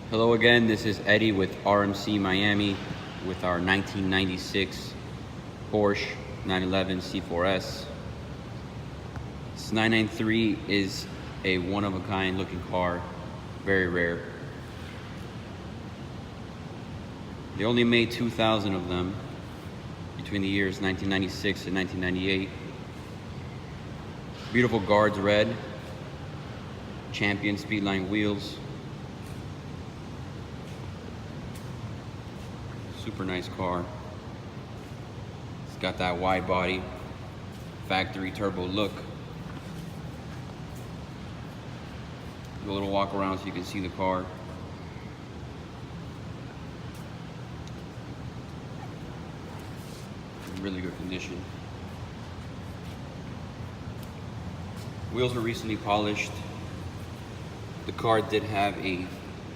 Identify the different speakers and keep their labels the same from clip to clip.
Speaker 1: Hello again, this is Eddie with RMC Miami with our 1996 Porsche 911 C4S. This 993 is a one-of-a-kind looking car, very rare. They only made 2,000 of them between the years 1996 and 1998. Beautiful guards red, Champion Speedline wheels. Super nice car. It's got that wide body, factory turbo look. Do a little walk around so you can see the car. In really good condition. Wheels were recently polished. The car did have a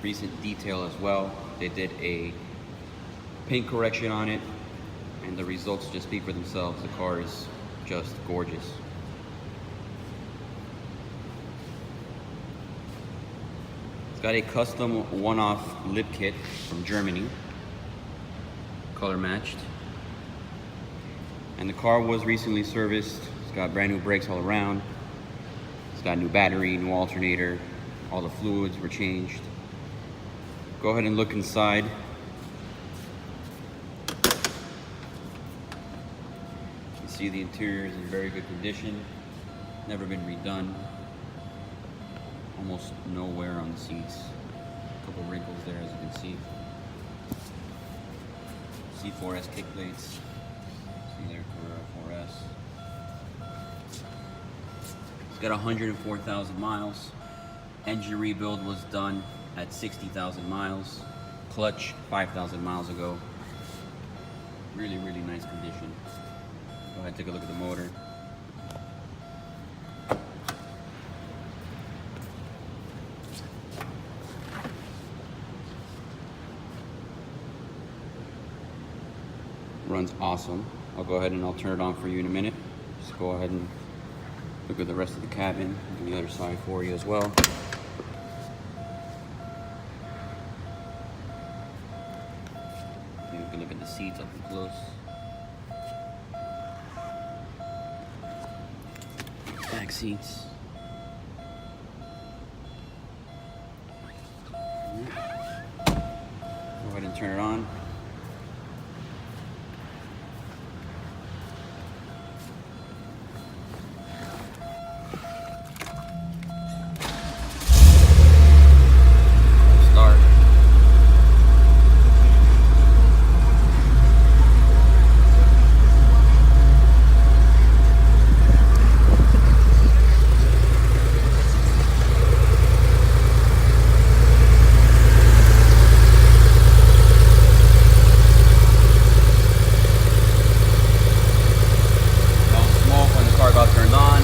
Speaker 1: recent detail as well. They did a paint correction on it, and the results just speak for themselves. The car is just gorgeous. It's got a custom one-off lip kit from Germany, color matched. And the car was recently serviced. It's got brand new brakes all around. It's got new battery, new alternator. All the fluids were changed. Go ahead and look inside. See, the interior is in very good condition, never been redone. Almost no wear on the seats. A couple wrinkles there, as you can see. C4S kick plates. See there, Carrera 4S. It's got 104,000 miles. Engine rebuild was done at 60,000 miles. Clutch 5,000 miles ago. Really, really nice condition. Go ahead and take a look at the motor. Runs awesome. I'll go ahead and I'll turn it on for you in a minute. Just go ahead and look at the rest of the cabin and the other side for you as well. You can look at the seats up close. Back seats. Go ahead and turn it on. Start. Got turned on,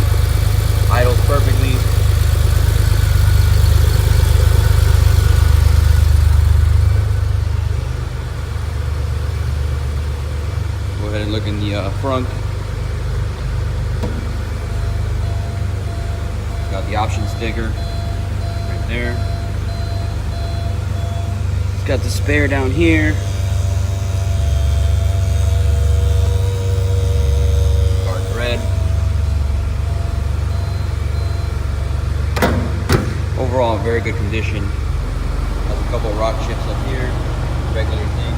Speaker 1: idles perfectly. Go ahead and look in the front. Got the option sticker right there. It's got the spare down here. Car's red. Overall, very good condition. Has a couple rock chips up here, regular things.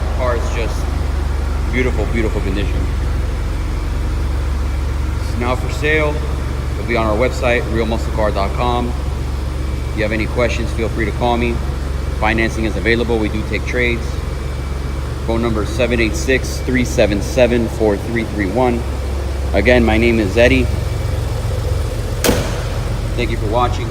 Speaker 1: The car is just beautiful, beautiful condition. It's now for sale. It'll be on our website, realmusclecar.com. If you have any questions, feel free to call me. Financing is available. We do take trades. Phone number is 786-377-4331. Again, my name is Eddie. Thank you for watching.